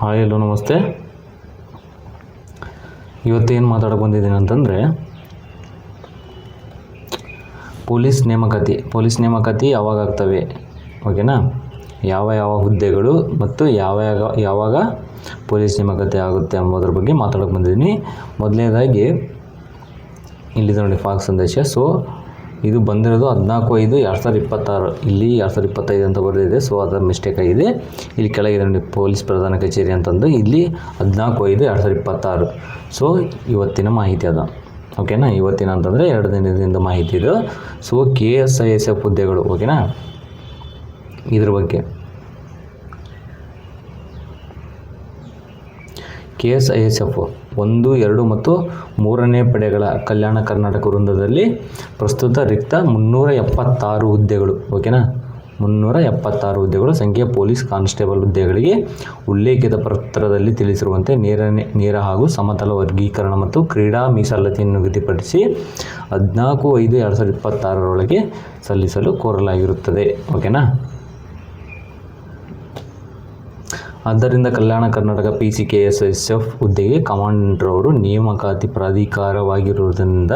Hi hello ನಮಸ್ತೆ. ಇವತ್ತೇನು ಮಾತಾಡೋಕೆ ಬಂದಿದ್ದೀನಿ ಅಂತಂದರೆ ಪೊಲೀಸ್ ನೇಮಕಾತಿ ಯಾವಾಗ ಆಗ್ತವೆ, ಓಕೆನಾ, ಯಾವ ಹುದ್ದೆಗಳು ಮತ್ತು ಯಾವಾಗ ಪೊಲೀಸ್ ನೇಮಕಾತಿ ಆಗುತ್ತೆ ಎಂಬುದರ ಬಗ್ಗೆ ಮಾತಾಡೋಕೆ ಬಂದಿದ್ದೀನಿ. ಮೊದಲನೇದಾಗಿ ಇಲ್ಲಿದೆ ನೋಡಿ ಫಾಕ್ಸ್ ಸಂದೇಶ. ಸೊ ಇದು ಬಂದಿರೋದು 14/5/2026. ಇಲ್ಲಿ 2025 ಅಂತ ಬರೆದಿದೆ. ಸೊ ಅದರ ಮಿಸ್ಟೇಕ್ ಆಗಿದೆ. ಇಲ್ಲಿ ಕೆಳಗಿದೆ ನೋಡಿ ಪೊಲೀಸ್ ಪ್ರಧಾನ ಕಚೇರಿ ಅಂತಂದು, ಇಲ್ಲಿ 14/5/2026. ಸೊ ಇವತ್ತಿನ ಮಾಹಿತಿ ಅದ, ಓಕೆನಾ. ಇವತ್ತಿನ ಅಂತಂದರೆ 2 ದಿನದಿಂದ ಮಾಹಿತಿ ಇದು. ಸೊ KSISF ಹುದ್ದೆಗಳು, ಓಕೆನಾ, ಇದ್ರ ಬಗ್ಗೆ KSISF 1, 2 ಮತ್ತು 3ನೇ ಪಡೆಗಳ ಕಲ್ಯಾಣ ಕರ್ನಾಟಕ ವೃಂದದಲ್ಲಿ ಪ್ರಸ್ತುತ ರಿಕ್ತ 376 ಹುದ್ದೆಗಳು, ಓಕೆನಾ, 376 ಹುದ್ದೆಗಳು. ಸಂಖ್ಯೆ ಪೊಲೀಸ್ ಕಾನ್ಸ್ಟೇಬಲ್ ಹುದ್ದೆಗಳಿಗೆ ಉಲ್ಲೇಖಿತ ಪತ್ರದಲ್ಲಿ ತಿಳಿಸಿರುವಂತೆ ನೇರ ಹಾಗೂ ಸಮತಲ ವರ್ಗೀಕರಣ ಮತ್ತು ಕ್ರೀಡಾ ಮೀಸಲಾತಿಯನ್ನು ನಿಗದಿಪಡಿಸಿ 14/5/2026 ಸಲ್ಲಿಸಲು ಕೋರಲಾಗಿರುತ್ತದೆ, ಓಕೆನಾ. ಆದ್ದರಿಂದ ಕಲ್ಯಾಣ ಕರ್ನಾಟಕ KSISF ಹುದ್ದೆಗೆ ಕಮಾಂಡರ್ ಅವರು ನೇಮಕಾತಿ ಪ್ರಾಧಿಕಾರವಾಗಿರುವುದರಿಂದ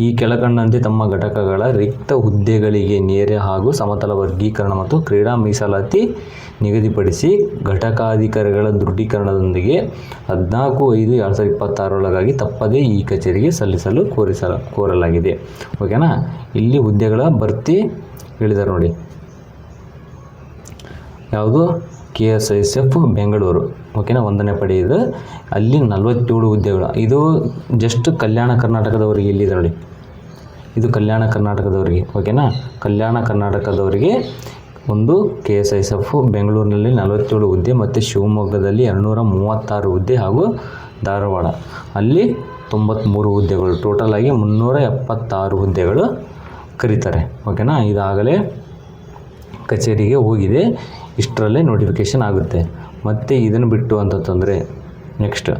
ಈ ಕೆಳಕಂಡಂತೆ ತಮ್ಮ ಘಟಕಗಳ ರಿಕ್ತ ಹುದ್ದೆಗಳಿಗೆ ನೇರ ಹಾಗೂ ಸಮತಲ ವರ್ಗೀಕರಣ ಮತ್ತು ಕ್ರೀಡಾ ಮೀಸಲಾತಿ ನಿಗದಿಪಡಿಸಿ ಘಟಕಾಧಿಕಾರಿಗಳ ದೃಢೀಕರಣದೊಂದಿಗೆ 14/5/2026 ತಪ್ಪದೇ ಈ ಕಚೇರಿಗೆ ಸಲ್ಲಿಸಲು ಕೋರಲಾಗಿದೆ, ಓಕೆನಾ. ಇಲ್ಲಿ ಹುದ್ದೆಗಳ ಭರ್ತಿ ಹೇಳಿದ್ದಾರೆ ನೋಡಿ. ಯಾವುದು? KSISF ಬೆಂಗಳೂರು, ಓಕೆನಾ, 1ನೇ ಪಡೆ ಇದು. ಅಲ್ಲಿ 47 ಹುದ್ದೆಗಳು. ಇದು ಜಸ್ಟ್ ಕಲ್ಯಾಣ ಕರ್ನಾಟಕದವರಿಗೆ. ಇಲ್ಲಿದೆ ನೋಡಿ, ಇದು ಕಲ್ಯಾಣ ಕರ್ನಾಟಕದವರಿಗೆ, ಓಕೆನಾ. ಕಲ್ಯಾಣ ಕರ್ನಾಟಕದವರಿಗೆ ಒಂದು KSISF ಬೆಂಗಳೂರಿನಲ್ಲಿ 47 ಹುದ್ದೆ ಮತ್ತು ಶಿವಮೊಗ್ಗದಲ್ಲಿ 236 ಹುದ್ದೆ ಹಾಗೂ ಧಾರವಾಡ ಅಲ್ಲಿ 93 ಹುದ್ದೆಗಳು. ಟೋಟಲ್ ಆಗಿ 376 ಹುದ್ದೆಗಳು ಕರೀತಾರೆ, ಓಕೆನಾ. ಇದಾಗಲೇ ಕಚೇರಿಗೆ ಹೋಗಿದೆ, ಇಷ್ಟರಲ್ಲೇ ನೋಟಿಫಿಕೇಷನ್ ಆಗುತ್ತೆ. ಮತ್ತು ಇದನ್ನು ಬಿಟ್ಟು ಅಂತಂದರೆ ನೆಕ್ಸ್ಟ್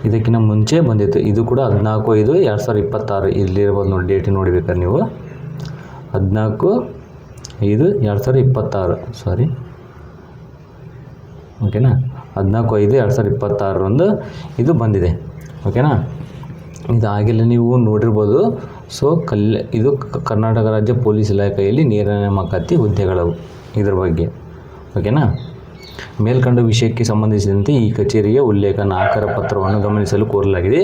ಇದಕ್ಕಿಂತ ಮುಂಚೆ ಬಂದಿತ್ತು, ಇದು ಕೂಡ 14/5/2026. ಇಲ್ಲಿರ್ಬೋದು ನೋಡಿ, ಡೇಟ್ ನೋಡಿಬೇಕಾದ್ರೆ ನೀವು 14/5/2026, ಸಾರಿ, ಓಕೆನಾ, 14/5/2026 ಇದು ಬಂದಿದೆ, ಓಕೆನಾ. ಇದಾಗಿಲ್ಲ ನೀವು ನೋಡಿರ್ಬೋದು. ಸೊ ಇದು ಕರ್ನಾಟಕ ರಾಜ್ಯ ಪೊಲೀಸ್ ಇಲಾಖೆಯಲ್ಲಿ ನೇರ ನೇಮಕಾತಿ ಹುದ್ದೆಗಳು, ಇದ್ರ ಬಗ್ಗೆ, ಓಕೆನಾ. ಮೇಲ್ಕಂಡ ವಿಷಯಕ್ಕೆ ಸಂಬಂಧಿಸಿದಂತೆ ಈ ಕಚೇರಿಯ ಉಲ್ಲೇಖ 4ರ ಪತ್ರವನ್ನು ಗಮನಿಸಲು ಕೋರಲಾಗಿದೆ.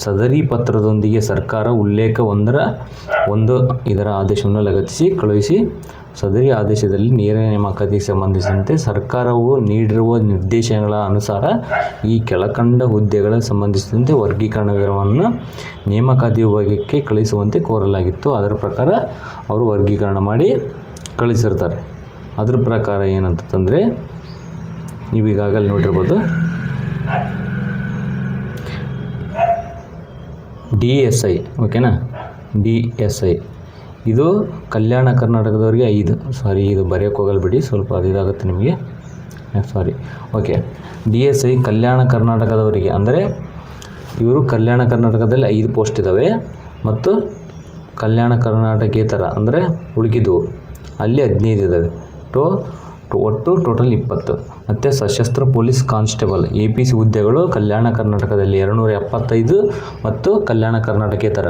ಸದರಿ ಪತ್ರದೊಂದಿಗೆ ಸರ್ಕಾರ ಉಲ್ಲೇಖ 1 ಇದರ ಆದೇಶವನ್ನು ಲಗತ್ತಿಸಿ ಕಳುಹಿಸಿ. ಸದರಿ ಆದೇಶದಲ್ಲಿ ನೇರ ನೇಮಕಾತಿಗೆ ಸಂಬಂಧಿಸಿದಂತೆ ಸರ್ಕಾರವು ನೀಡಿರುವ ನಿರ್ದೇಶನಗಳ ಅನುಸಾರ ಈ ಕೆಳಕಂಡ ಹುದ್ದೆಗಳ ಸಂಬಂಧಿಸಿದಂತೆ ವರ್ಗೀಕರಣ ವಿವರವನ್ನು ನೇಮಕಾತಿ ವಿಭಾಗಕ್ಕೆ ಕಳಿಸುವಂತೆ ಕೋರಲಾಗಿತ್ತು. ಅದರ ಪ್ರಕಾರ ಅವರು ವರ್ಗೀಕರಣ ಮಾಡಿ ಕಳಿಸಿರ್ತಾರೆ. ಅದ್ರ ಪ್ರಕಾರ ಏನಂತಂದರೆ ನೀವು ಈಗಾಗಲೇ ನೋಡಿರ್ಬೋದು, DSI, ಓಕೆನಾ, DSI ಇದು ಕಲ್ಯಾಣ ಕರ್ನಾಟಕದವರಿಗೆ 5, ಸಾರಿ, ಇದು ಬರೆಯೋಕ್ಕೆ ಹೋಗಲ್ಲ ಬಿಡಿ, ಸ್ವಲ್ಪ ಅದಿದಾಗುತ್ತೆ ನಿಮಗೆ, ಸಾರಿ, ಓಕೆ. DSI ಕಲ್ಯಾಣ ಕರ್ನಾಟಕದವರಿಗೆ ಅಂದರೆ ಇವರು ಕಲ್ಯಾಣ ಕರ್ನಾಟಕದಲ್ಲಿ 5 ಪೋಸ್ಟ್ ಇದ್ದಾವೆ ಮತ್ತು ಕಲ್ಯಾಣ ಕರ್ನಾಟಕೇತರ ಅಂದರೆ ಉಳುಕಿದ್ದು ಅಲ್ಲಿ 15 ಇದ್ದಾವೆ. ಒಟ್ಟು ಟೋಟಲ್ 20. ಮತ್ತು ಸಶಸ್ತ್ರ ಪೊಲೀಸ್ ಕಾನ್ಸ್ಟೇಬಲ್ APC ಹುದ್ದೆಗಳು ಕಲ್ಯಾಣ ಕರ್ನಾಟಕದಲ್ಲಿ 275 ಮತ್ತು ಕಲ್ಯಾಣ ಕರ್ನಾಟಕೇತರ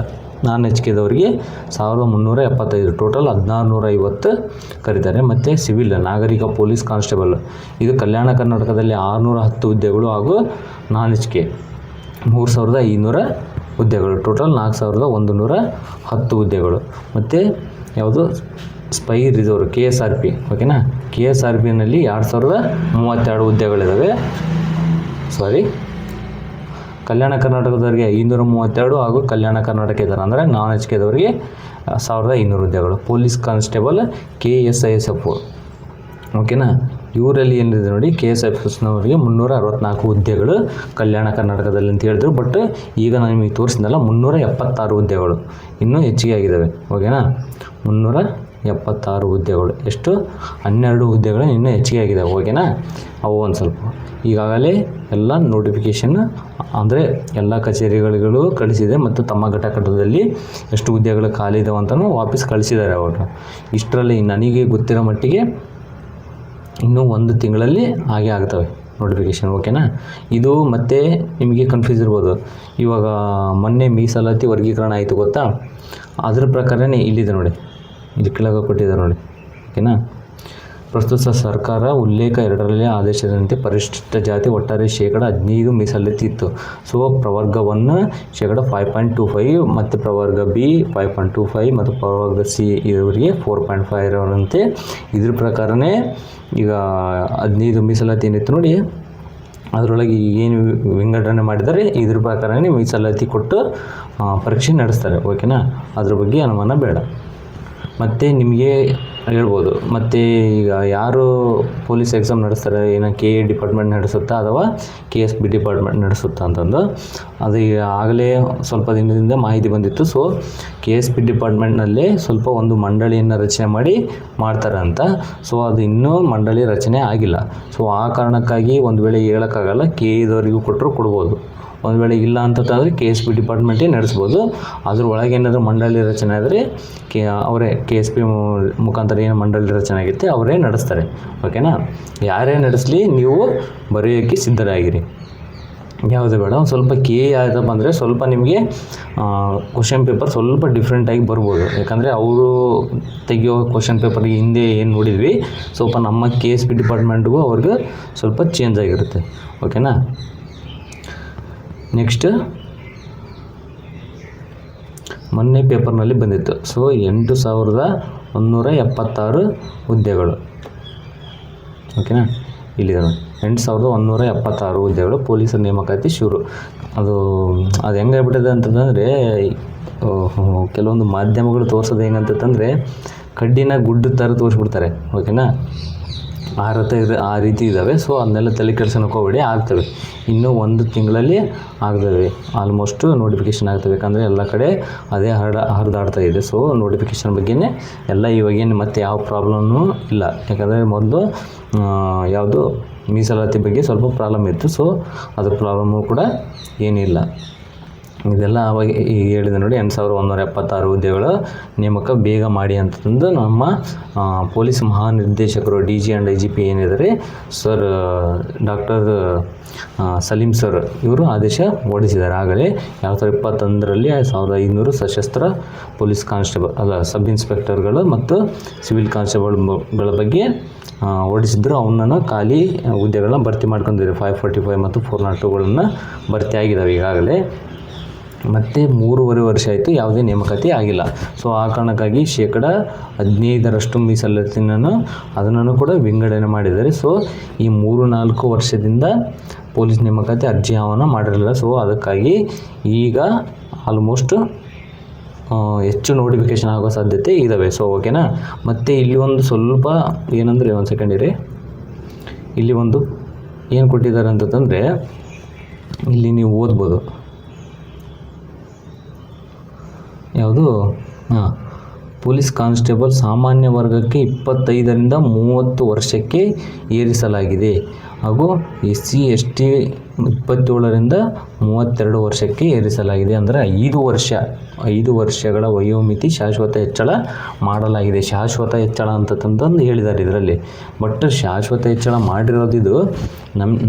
HKದವರಿಗೆ 1375, ಟೋಟಲ್ 1650 ಕರೀತಾರೆ. ಮತ್ತು ಸಿವಿಲ್ ನಾಗರಿಕ ಪೊಲೀಸ್ ಕಾನ್ಸ್ಟೇಬಲ್ ಇದು ಕಲ್ಯಾಣ ಕರ್ನಾಟಕದಲ್ಲಿ 610 ಹುದ್ದೆಗಳು ಹಾಗೂ HK 3500 ಹುದ್ದೆಗಳು, ಟೋಟಲ್ 4110 ಹುದ್ದೆಗಳು. ಮತ್ತು ಯಾವುದು? ಸ್ಪೈ ರಿಸರ್ವ್ KSRP, ಓಕೆನಾ. KSRPನಲ್ಲಿ 2032 ಹುದ್ದೆಗಳಿದ್ದಾವೆ. ಸಾರಿ, ಕಲ್ಯಾಣ ಕರ್ನಾಟಕದವರಿಗೆ 532 ಹಾಗೂ ಕಲ್ಯಾಣ ಕರ್ನಾಟಕೇತರ ಅಂದರೆ HKದವರಿಗೆ 1500 ಹುದ್ದೆಗಳು. ಪೊಲೀಸ್ ಕಾನ್ಸ್ಟೇಬಲ್ KSISF, ಓಕೆನಾ. ಇವರಲ್ಲಿ ಏನಿದೆ ನೋಡಿ, KSISFನವರಿಗೆ 364 ಹುದ್ದೆಗಳು ಕಲ್ಯಾಣ ಕರ್ನಾಟಕದಲ್ಲಿ ಅಂತ ಹೇಳಿದ್ರು. ಬಟ್ ಈಗ ನಾನು ನಿಮಗೆ ತೋರಿಸಿದ್ನಲ್ಲ 376 ಹುದ್ದೆಗಳು ಇನ್ನೂ ಹೆಚ್ಚಿಗೆ ಆಗಿದ್ದಾವೆ, ಓಕೆನಾ. 376 ಹುದ್ದೆಗಳು, ಎಷ್ಟು? 12 ಹುದ್ದೆಗಳು ಇನ್ನೂ ಹೆಚ್ಚಿಗೆ ಆಗಿದ್ದಾವೆ, ಓಕೆನಾ. ಅವು ಒಂದು ಸ್ವಲ್ಪ ಈಗಾಗಲೇ ಎಲ್ಲ ನೋಟಿಫಿಕೇಷನ್ ಅಂದರೆ ಎಲ್ಲ ಕಚೇರಿಗಳಿಗೂ ಕಳಿಸಿದೆ ಮತ್ತು ತಮ್ಮ ಘಟಕದಲ್ಲಿ ಎಷ್ಟು ಹುದ್ದೆಗಳು ಖಾಲಿ ಇದಾವೆ ಅಂತಲೂ ವಾಪಸ್ ಕಳಿಸಿದ್ದಾರೆ ಅವರು. ಇಷ್ಟರಲ್ಲಿ ನನಗೆ ಗೊತ್ತಿರೋ ಮಟ್ಟಿಗೆ ಇನ್ನೂ 1 ತಿಂಗಳಲ್ಲಿ ಹಾಗೆ ಆಗ್ತವೆ ನೋಟಿಫಿಕೇಷನ್, ಓಕೆನಾ. ಇದು ಮತ್ತೆ ನಿಮಗೆ ಕನ್ಫ್ಯೂಸ್ ಇರ್ಬೋದು, ಇವಾಗ ಮೊನ್ನೆ ಮೀಸಲಾತಿ ವರ್ಗೀಕರಣ ಆಯಿತು ಗೊತ್ತಾ, ಅದ್ರ ಪ್ರಕಾರನೇ ಇಲ್ಲಿದೆ ನೋಡಿ, ಇಲ್ಲಿ ಕೆಳಗೆ ಕೊಟ್ಟಿದ್ದಾರೆ ನೋಡಿ, ಓಕೆನಾ. ಪ್ರಸ್ತುತ ಸರ್ಕಾರ ಉಲ್ಲೇಖ 2ರಲ್ಲಿ ಆದೇಶದಂತೆ ಪರಿಶಿಷ್ಟ ಜಾತಿ ಒಟ್ಟಾರೆ ಶೇಕಡ 15 ಮೀಸಲಾತಿ ಇತ್ತು. ಸೊ ಪ್ರವರ್ಗ 1 ಶೇಕಡ 5.25 ಮತ್ತು ಪ್ರವರ್ಗ ಬಿ 5.25 ಮತ್ತು ಪ್ರವರ್ಗ ಸಿ ಇವರಿಗೆ 4.5 ಇರೋರಂತೆ. ಇದ್ರ ಪ್ರಕಾರನೇ ಈಗ 15 ಮೀಸಲಾತಿ ಏನಿತ್ತು ನೋಡಿ, ಅದರೊಳಗೆ ಏನು ವಿಂಗಡಣೆ ಮಾಡಿದರೆ ಇದ್ರ ಪ್ರಕಾರನೇ ಮೀಸಲಾತಿ ಕೊಟ್ಟು ಪರೀಕ್ಷೆ ನಡೆಸ್ತಾರೆ, ಓಕೆನಾ. ಅದ್ರ ಬಗ್ಗೆ ಅನುಮಾನ ಬೇಡ. ಮತ್ತು ನಿಮಗೆ ಹೇಳ್ಬೋದು, ಮತ್ತು ಈಗ ಯಾರು ಪೊಲೀಸ್ ಎಕ್ಸಾಮ್ ನಡೆಸ್ತಾರೆ, ಏನೋ KA ಡಿಪಾರ್ಟ್ಮೆಂಟ್ ನಡೆಸುತ್ತಾ ಅಥವಾ KSB ಡಿಪಾರ್ಟ್ಮೆಂಟ್ ನಡೆಸುತ್ತಾ ಅಂತಂದು, ಅದು ಆಗಲೇ ಸ್ವಲ್ಪ ದಿನದಿಂದ ಮಾಹಿತಿ ಬಂದಿತ್ತು. ಸೊ KSB ಡಿಪಾರ್ಟ್ಮೆಂಟ್ನಲ್ಲೇ ಸ್ವಲ್ಪ ಒಂದು ಮಂಡಳಿಯನ್ನು ರಚನೆ ಮಾಡಿ ಮಾಡ್ತಾರೆ ಅಂತ. ಸೊ ಅದು ಇನ್ನೂ ಮಂಡಳಿ ರಚನೆ ಆಗಿಲ್ಲ. ಸೊ ಆ ಕಾರಣಕ್ಕಾಗಿ ಒಂದು ವೇಳೆ ಹೇಳೋಕ್ಕಾಗಲ್ಲ, KAದವರಿಗೂ ಕೊಟ್ಟರು ಕೊಡ್ಬೋದು, ಒಂದು ವೇಳೆ ಇಲ್ಲ ಅಂತಂದರೆ KSB ಡಿಪಾರ್ಟ್ಮೆಂಟೇ ನಡೆಸ್ಬೋದು. ಅದ್ರ ಒಳಗೆ ಏನಾದರೂ ಮಂಡಳಿ ರಚನೆ ಆದರೆ ಅವರೇ KSB ಮುಖಾಂತರ ಏನು ಮಂಡಳಿ ರಚನೆ ಆಗುತ್ತೆ ಅವರೇ ನಡೆಸ್ತಾರೆ, ಓಕೆನಾ. ಯಾರೇ ನಡೆಸಲಿ ನೀವು ಬರೆಯೋಕ್ಕೆ ಸಿದ್ಧರಾಗಿರಿ, ಯಾವುದೇ ಬೇಡ. ಒಂದು ಸ್ವಲ್ಪ KA ಆಯ್ತಪ್ಪ ಅಂದರೆ ಸ್ವಲ್ಪ ನಿಮಗೆ ಕ್ವಶನ್ ಪೇಪರ್ ಸ್ವಲ್ಪ ಡಿಫ್ರೆಂಟಾಗಿ ಬರ್ಬೋದು, ಯಾಕಂದರೆ ಅವರು ತೆಗೆಯೋ ಕ್ವಶನ್ ಪೇಪರ್ಗೆ ಹಿಂದೆ ಏನು ನೋಡಿದ್ವಿ ಸ್ವಲ್ಪ ನಮ್ಮ KSB ಡಿಪಾರ್ಟ್ಮೆಂಟ್ಗೂ ಅವ್ರಿಗೆ ಸ್ವಲ್ಪ ಚೇಂಜ್ ಆಗಿರುತ್ತೆ, ಓಕೆನಾ. ನೆಕ್ಸ್ಟ್ ಮೊನ್ನೆ ಪೇಪರ್ನಲ್ಲಿ ಬಂದಿತ್ತು. ಸೊ 8176 ಹುದ್ದೆಗಳು, ಓಕೆನಾ. ಇಲ್ಲಿದೆ ನೋಡಿ, 8176 ಹುದ್ದೆಗಳು ಪೊಲೀಸರ ನೇಮಕಾತಿ ಶುರು. ಅದು ಹೆಂಗಾಗ್ಬಿಟ್ಟಿದೆ ಅಂತಂದರೆ, ಕೆಲವೊಂದು ಮಾಧ್ಯಮಗಳು ತೋರಿಸೋದು ಹೆಂಗಂತಂದರೆ ಕಡ್ಡಿನ ಗುಡ್ಡ ಥರ ತೋರಿಸ್ಬಿಡ್ತಾರೆ, ಓಕೆನಾ. ಆ ರೀತಿ ಇದ್ದಾವೆ. ಸೊ ಅದನ್ನೆಲ್ಲ ತಲೆ ಕೆಡಿಸ್ಕೊಳಕ್ಕೆ ಹೋಗಬೇಡಿ, ಆಗ್ತವೆ. ಇನ್ನೂ 1 ತಿಂಗಳಲ್ಲಿ ಆಗ್ತವೆ, ಆಲ್ಮೋಸ್ಟ್ ನೋಟಿಫಿಕೇಷನ್ ಆಗ್ತವೆ. ಯಾಕಂದರೆ ಎಲ್ಲ ಕಡೆ ಅದೇ ಹರಿದಾಡ್ತಾ ಇದೆ. ಸೊ ನೋಟಿಫಿಕೇಷನ್ ಬಗ್ಗೆನೇ ಎಲ್ಲ ಇವಾಗೇನು ಮತ್ತೆ ಯಾವ ಪ್ರಾಬ್ಲಮ್ಮು ಇಲ್ಲ, ಯಾಕಂದರೆ ಮೊದಲು ಯಾವುದು ಮೀಸಲಾತಿ ಬಗ್ಗೆ ಸ್ವಲ್ಪ ಪ್ರಾಬ್ಲಮ್ ಇತ್ತು. ಸೊ ಅದ್ರ ಪ್ರಾಬ್ಲಮ್ಮು ಕೂಡ ಏನಿಲ್ಲ. ಇದೆಲ್ಲ ಅವಾಗ ಈಗ ಹೇಳಿದೆ ನೋಡಿ, 8176 ಹುದ್ದೆಗಳ ನೇಮಕ ಬೇಗ ಮಾಡಿ ಅಂತಂದು ನಮ್ಮ ಪೊಲೀಸ್ ಮಹಾನಿರ್ದೇಶಕರು DG ಆ್ಯಂಡ್ IGP ಏನಿದ್ದಾರೆ ಸರ್ ಡಾಕ್ಟರ್ ಸಲೀಂ ಸರ್ ಇವರು ಆದೇಶ ಹೊರಡಿಸಿದ್ದಾರೆ. ಆಗಲೇ 2021ರಲ್ಲಿ 1500 ಸಶಸ್ತ್ರ ಪೊಲೀಸ್ ಸಬ್ ಇನ್ಸ್ಪೆಕ್ಟರ್ಗಳು ಮತ್ತು ಸಿವಿಲ್ ಕಾನ್ಸ್ಟೇಬಲ್ಗಳ ಬಗ್ಗೆ ಹೊರಡಿಸಿದ್ರು. ಅವನನ್ನು ಖಾಲಿ ಹುದ್ದೆಗಳನ್ನ ಭರ್ತಿ ಮಾಡ್ಕೊಂಡಿದ್ದಾರೆ. 545 ಮತ್ತು 402ಗಳನ್ನು ಭರ್ತಿ ಆಗಿದ್ದಾವೆ ಈಗಾಗಲೇ. ಮತ್ತು 3.5 ವರ್ಷ ಆಯಿತು ಯಾವುದೇ ನೇಮಕಾತಿ ಆಗಿಲ್ಲ. ಸೊ ಆ ಕಾರಣಕ್ಕಾಗಿ ಶೇಕಡ 15ರಷ್ಟು ಮೀಸಲಾತಿಯನ್ನು ಅದನ್ನು ಕೂಡ ವಿಂಗಡಣೆ ಮಾಡಿದ್ದಾರೆ. ಸೊ ಈ 3-4 ವರ್ಷದಿಂದ ಪೊಲೀಸ್ ನೇಮಕಾತಿ ಅರ್ಜಿ ಆಹ್ವಾನ ಮಾಡಿರಲಿಲ್ಲ. ಸೊ ಅದಕ್ಕಾಗಿ ಈಗ ಆಲ್ಮೋಸ್ಟ್ ಹೆಚ್ಚು ನೋಟಿಫಿಕೇಷನ್ ಆಗೋ ಸಾಧ್ಯತೆ ಇದ್ದಾವೆ. ಸೊ ಓಕೆನಾ. ಮತ್ತು ಇಲ್ಲಿ ಒಂದು ಸ್ವಲ್ಪ ಏನಂದರೆ, ಒಂದು ಸೆಕೆಂಡ್ ಇರಿ, ಇಲ್ಲಿ ಒಂದು ಏನು ಕೊಟ್ಟಿದ್ದಾರೆ ಅಂತಂದರೆ, ಇಲ್ಲಿ ನೀವು ಓದ್ಬೋದು ಯಾವುದು, ಪೊಲೀಸ್ ಕಾನ್ಸ್ಟೇಬಲ್ ಸಾಮಾನ್ಯ ವರ್ಗಕ್ಕೆ 25ರಿಂದ 30 ವರ್ಷಕ್ಕೆ ಏರಿಸಲಾಗಿದೆ. ಹಾಗೂ SC ST 27ರಿಂದ 32 ವರ್ಷಕ್ಕೆ ಏರಿಸಲಾಗಿದೆ. ಅಂದರೆ 5 ವರ್ಷಗಳ ವಯೋಮಿತಿ ಶಾಶ್ವತ ಹೆಚ್ಚಳ ಮಾಡಲಾಗಿದೆ. ಶಾಶ್ವತ ಹೆಚ್ಚಳ ಅಂತಂದು ಹೇಳಿದ್ದಾರೆ ಇದರಲ್ಲಿ. ಬಟ್ ಶಾಶ್ವತ ಹೆಚ್ಚಳ ಮಾಡಿರೋದಿದು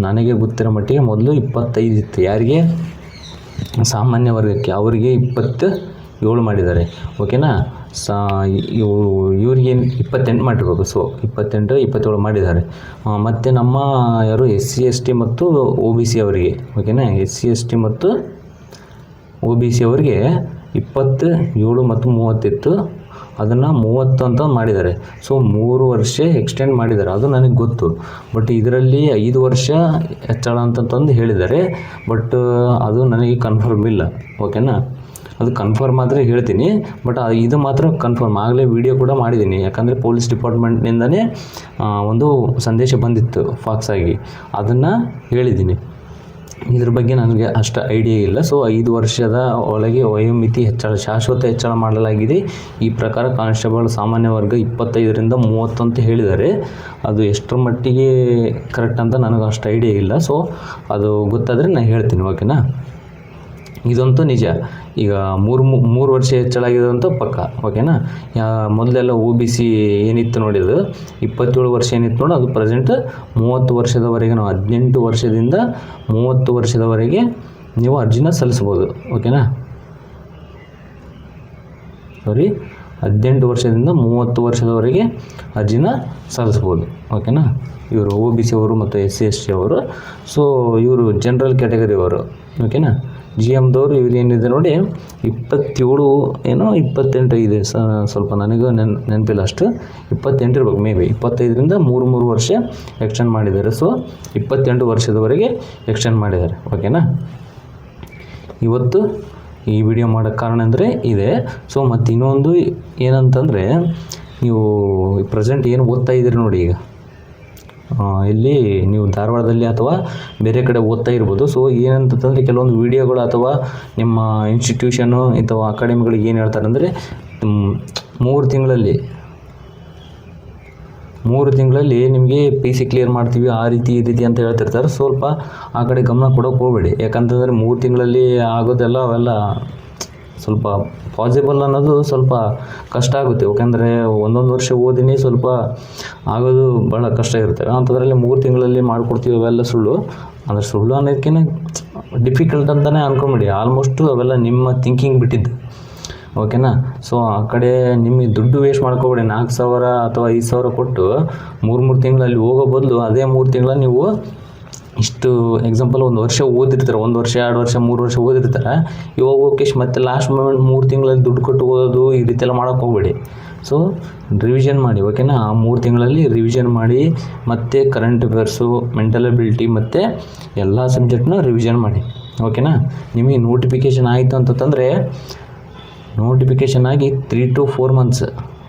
ನನಗೆ ಗೊತ್ತಿರೋ ಮಟ್ಟಿಗೆ ಮೊದಲು 25 ಇತ್ತು. ಯಾರಿಗೆ? ಸಾಮಾನ್ಯ ವರ್ಗಕ್ಕೆ, ಅವರಿಗೆ 27 ಮಾಡಿದ್ದಾರೆ, ಓಕೆನಾ. ಇವ್ರಿಗೆ 28 ಮಾಡಿರ್ಬೇಕು. ಸೊ 28, 27 ಮಾಡಿದ್ದಾರೆ. ಮತ್ತು ನಮ್ಮ ಯಾರು SC ST ಮತ್ತು OBC ಅವರಿಗೆ, ಓಕೆನಾ, SC ST ಮತ್ತು OBC ಅವರಿಗೆ 27 ಮತ್ತು 30 ಇತ್ತು, ಅದನ್ನು 30 ಅಂತ ಮಾಡಿದ್ದಾರೆ. ಸೊ 3 ವರ್ಷ ಎಕ್ಸ್ಟೆಂಡ್ ಮಾಡಿದ್ದಾರೆ, ಅದು ನನಗೆ ಗೊತ್ತು. ಬಟ್ ಇದರಲ್ಲಿ 5 ವರ್ಷ ಹೆಚ್ಚಳ ಅಂತಂದು ಹೇಳಿದ್ದಾರೆ. ಬಟ್ ಅದು ನನಗೆ ಕನ್ಫರ್ಮ್ ಇಲ್ಲ, ಓಕೆನಾ. ಅದು ಕನ್ಫರ್ಮ್ ಆದರೆ ಹೇಳ್ತೀನಿ. ಬಟ್ ಇದು ಮಾತ್ರ ಕನ್ಫರ್ಮ್, ಆಗಲೇ ವಿಡಿಯೋ ಕೂಡ ಮಾಡಿದ್ದೀನಿ. ಯಾಕಂದರೆ ಪೊಲೀಸ್ ಡಿಪಾರ್ಟ್ಮೆಂಟ್ನಿಂದನೇ ಒಂದು ಸಂದೇಶ ಬಂದಿತ್ತು ಫಾಕ್ಸ್ ಆಗಿ, ಅದನ್ನು ಹೇಳಿದ್ದೀನಿ. ಇದ್ರ ಬಗ್ಗೆ ನನಗೆ ಅಷ್ಟು ಐಡಿಯಾ ಇಲ್ಲ. ಸೊ 5 ವರ್ಷದ ಒಳಗೆ ವಯೋಮಿತಿ ಹೆಚ್ಚಳ, ಶಾಶ್ವತ ಹೆಚ್ಚಳ ಮಾಡಲಾಗಿದೆ. ಈ ಪ್ರಕಾರ ಕಾನ್ಸ್ಟೇಬಲ್ ಸಾಮಾನ್ಯ ವರ್ಗ 25ರಿಂದ 30 ಅಂತ ಹೇಳಿದ್ದಾರೆ. ಅದು ಎಷ್ಟರ ಮಟ್ಟಿಗೆ ಕರೆಕ್ಟ್ ಅಂತ ನನಗೆ ಅಷ್ಟು ಐಡಿಯಾ ಇಲ್ಲ. ಸೊ ಅದು ಗೊತ್ತಾದರೆ ನಾನು ಹೇಳ್ತೀನಿ, ಓಕೆನಾ. ಇದಂತೂ ನಿಜ. ಈಗ ಮೂರು ವರ್ಷ ಹೆಚ್ಚಳಾಗಿರೋದಂತೂ ಪಕ್ಕ, ಓಕೆನಾ. ಮೊದಲೆಲ್ಲ OBC ಏನಿತ್ತು ನೋಡಿದ್ದು 27 ವರ್ಷ ಏನಿತ್ತು ನೋಡಿ, ಅದು ಪ್ರೆಸೆಂಟ್ 30 ವರ್ಷದವರೆಗೆ, ನಾವು 18 ವರ್ಷದಿಂದ 30 ವರ್ಷದವರೆಗೆ ನೀವು ಅರ್ಜಿನ ಸಲ್ಲಿಸ್ಬೋದು, ಓಕೆನಾ. 18 ವರ್ಷದಿಂದ 30 ವರ್ಷದವರೆಗೆ ಅರ್ಜಿನ ಸಲ್ಲಿಸ್ಬೋದು, ಓಕೆನಾ. ಇವರು OBC ಅವರು ಮತ್ತು SC/ST ಅವರು. ಸೊ ಇವರು ಜನರಲ್ ಕ್ಯಾಟಗರಿ ಅವರು, ಓಕೆನಾ. GMದವರು ಇವ್ರು ಏನಿದೆ ನೋಡಿ 27 ಏನೋ 28 ಇದೆ, ಸ್ವಲ್ಪ ನನಗೂ ನೆನಪಿಲ್ಲ ಅಷ್ಟು, 28 ಇರ್ಬೇಕು, ಮೇ ಬಿ 25ರಿಂದ 3 ವರ್ಷ ಎಕ್ಸ್ಟೆಂಡ್ ಮಾಡಿದ್ದಾರೆ. ಸೊ 28 ವರ್ಷದವರೆಗೆ ಎಕ್ಸ್ಟೆಂಡ್ ಮಾಡಿದ್ದಾರೆ, ಓಕೆನಾ. ಇವತ್ತು ಈ ವಿಡಿಯೋ ಮಾಡೋಕ್ಕೆ ಕಾರಣ ಅಂದರೆ ಇದೆ. ಸೊ ಮತ್ತು ಇನ್ನೊಂದು ಏನಂತಂದರೆ, ನೀವು ಪ್ರೆಸೆಂಟ್ ಏನು ಓದ್ತಾ ಇದ್ದೀರಿ ನೋಡಿ, ಈಗ ಇಲ್ಲಿ ನೀವು ಧಾರವಾಡದಲ್ಲಿ ಅಥವಾ ಬೇರೆ ಕಡೆ ಓದ್ತಾ ಇರ್ಬೋದು. ಸೊ ಏನಂತಂದರೆ, ಕೆಲವೊಂದು ವಿಡಿಯೋಗಳು ಅಥವಾ ನಿಮ್ಮ ಇನ್ಸ್ಟಿಟ್ಯೂಷನು ಅಥವಾ ಅಕಾಡೆಮಿಗಳಿಗೆ ಏನು ಹೇಳ್ತಾರೆ ಅಂದರೆ, 3 ತಿಂಗಳಲ್ಲಿ ನಿಮಗೆ PC ಕ್ಲಿಯರ್ ಮಾಡ್ತೀವಿ, ಆ ರೀತಿ ಈ ರೀತಿ ಅಂತ ಹೇಳ್ತಿರ್ತಾರೆ. ಸ್ವಲ್ಪ ಆ ಕಡೆ ಗಮನ ಕೊಡೋಕೆ ಹೋಗಬೇಡಿ. ಯಾಕಂತಂದರೆ 3 ತಿಂಗಳಲ್ಲಿ ಆಗೋದೆಲ್ಲ ಅವೆಲ್ಲ ಸ್ವಲ್ಪ ಪಾಸಿಬಲ್ ಅನ್ನೋದು ಸ್ವಲ್ಪ ಕಷ್ಟ ಆಗುತ್ತೆ. ಯಾಕೆಂದರೆ ಒಂದೊಂದು ವರ್ಷ ಓದಿನಿ ಸ್ವಲ್ಪ ಆಗೋದು ಭಾಳ ಕಷ್ಟ ಇರುತ್ತೆ. ಅಂಥದ್ರಲ್ಲಿ 3 ತಿಂಗಳಲ್ಲಿ ಮಾಡಿಕೊಡ್ತೀವಿ ಅವೆಲ್ಲ ಸುಳ್ಳು. ಅಂದರೆ ಸುಳ್ಳು ಅನ್ನೋದಕ್ಕಿಂತ ಡಿಫಿಕಲ್ಟ್ ಅಂತಲೇ ಅಂದ್ಕೊಂಬಿಡಿ. ಆಲ್ಮೋಸ್ಟು ಅವೆಲ್ಲ ನಿಮ್ಮ ಥಿಂಕಿಂಗ್ ಬಿಟ್ಟಿದ್ದು, ಓಕೆನಾ. ಸೊ ಆ ಕಡೆ ನಿಮಗೆ ದುಡ್ಡು ವೇಸ್ಟ್ ಮಾಡ್ಕೊಬೇಡಿ. 4,000 ಅಥವಾ 5,000 ಕೊಟ್ಟು 3 ತಿಂಗಳಲ್ಲಿ ಹೋಗೋ ಬದಲು ಅದೇ 3 ತಿಂಗಳ ನೀವು ಇಷ್ಟು ಎಕ್ಸಾಂಪಲ್ 1 ವರ್ಷ ಓದಿರ್ತಾರೆ, 1 ವರ್ಷ 2 ವರ್ಷ 3 ವರ್ಷ ಓದಿರ್ತಾರೆ. ಇವಾಗ ಹೋಗಿ ಮತ್ತೆ ಲಾಸ್ಟ್ ಮೂಮೆಂಟ್ 3 ತಿಂಗಳಲ್ಲಿ ದುಡ್ಡು ಕೊಟ್ಟು ಓದೋದು ಈ ರೀತಿ ಎಲ್ಲ ಮಾಡೋಕ್ಕೆ ಹೋಗಬೇಡಿ. ಸೊ ರಿವಿಷನ್ ಮಾಡಿ, ಓಕೆನಾ. ಆ 3 ತಿಂಗಳಲ್ಲಿ ರಿವಿಷನ್ ಮಾಡಿ, ಮತ್ತು ಕರೆಂಟ್ ಅಫೇರ್ಸು, ಮೆಂಟಲ್ ಎಬಿಲಿಟಿ ಮತ್ತು ಎಲ್ಲ ಸಬ್ಜೆಕ್ಟ್ನ ರಿವಿಷನ್ ಮಾಡಿ, ಓಕೆನಾ. ನಿಮಗೆ ನೋಟಿಫಿಕೇಷನ್ ಆಯಿತು ಅಂತಂದರೆ, ನೋಟಿಫಿಕೇಷನ್ ಆಗಿ 3 to 4 ಮಂತ್ಸ್,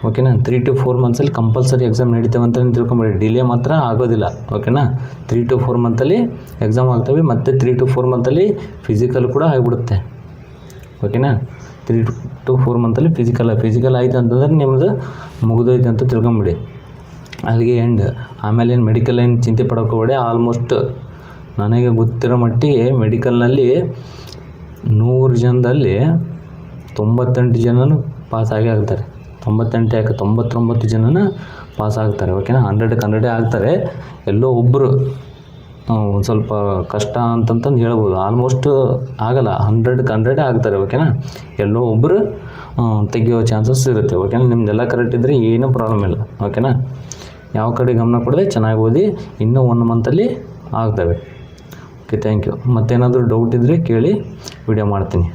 ಓಕೆನಾ. 3 to 4 ಮಂತ್ಸಲ್ಲಿ ಕಂಪಲ್ಸರಿ ಎಕ್ಸಾಮ್ ನಡೀತವೆ ಅಂತ ತಿಳ್ಕೊಂಬೇಡಿ. ಡಿಲೇ ಮಾತ್ರ ಆಗೋದಿಲ್ಲ, ಓಕೆನಾ. 3 to 4 ಮಂತಲ್ಲಿ ಎಕ್ಸಾಮ್ ಆಗ್ತವೆ, ಮತ್ತು 3 to 4 ಮಂತಲ್ಲಿ ಫಿಸಿಕಲ್ ಕೂಡ ಆಗಿಬಿಡುತ್ತೆ, ಓಕೆನಾ. 3 to 4 ಮಂತಲ್ಲಿ ಫಿಸಿಕಲ್ ಆಯಿತು ಅಂತಂದರೆ ನಿಮ್ಮದು ಮುಗಿದೋಯ್ತು ಅಂತ ತಿಳ್ಕೊಂಬಿಡಿ, ಅಲ್ಲಿಗೆ ಎಂಡ್. ಆಮೇಲೆ ಏನು ಮೆಡಿಕಲ್ ಏನು ಚಿಂತೆ ಪಡ್ಕೋಬೇಡಿ. ಆಲ್ಮೋಸ್ಟ್ ನನಗೆ ಗೊತ್ತಿರೋ ಮಟ್ಟಿಗೆ ಮೆಡಿಕಲ್ನಲ್ಲಿ 100 ಜನದಲ್ಲಿ 98 ಜನನು ಪಾಸ್ ಆಗ್ತಾರೆ. 98 ಯಾಕೆ 99 ಜನನ ಪಾಸ್ ಆಗ್ತಾರೆ, ಓಕೆನಾ. 100ಕ್ಕೆ 100 ಆಗ್ತಾರೆ. ಎಲ್ಲೋ ಒಬ್ಬರು ಒಂದು ಸ್ವಲ್ಪ ಕಷ್ಟ ಅಂತಂದು ಹೇಳ್ಬೋದು. ಆಲ್ಮೋಸ್ಟ್ ಆಗಲ್ಲ, 100ಕ್ಕೆ 100 ಆಗ್ತಾರೆ, ಓಕೆನಾ. ಎಲ್ಲೋ ಒಬ್ಬರು ತೆಗಿಯೋ ಚಾನ್ಸಸ್ ಇರುತ್ತೆ, ಓಕೆನಾ. ನಿಮ್ಮದೆಲ್ಲ ಕರೆಕ್ಟ್ ಇದ್ದರೆ ಏನೂ ಪ್ರಾಬ್ಲಮ್ ಇಲ್ಲ, ಓಕೆನಾ. ಯಾವ ಕಡೆ ಗಮನ ಕೊಡದೆ ಚೆನ್ನಾಗಿ ಓದಿ, ಇನ್ನೂ 1 ಮಂತಲ್ಲಿ ಆಗ್ತವೆ. Okay, thank you. ಮತ್ತೇನಾದರೂ ಡೌಟ್ ಇದ್ದರೆ ಕೇಳಿ, ವಿಡಿಯೋ ಮಾಡ್ತೀನಿ.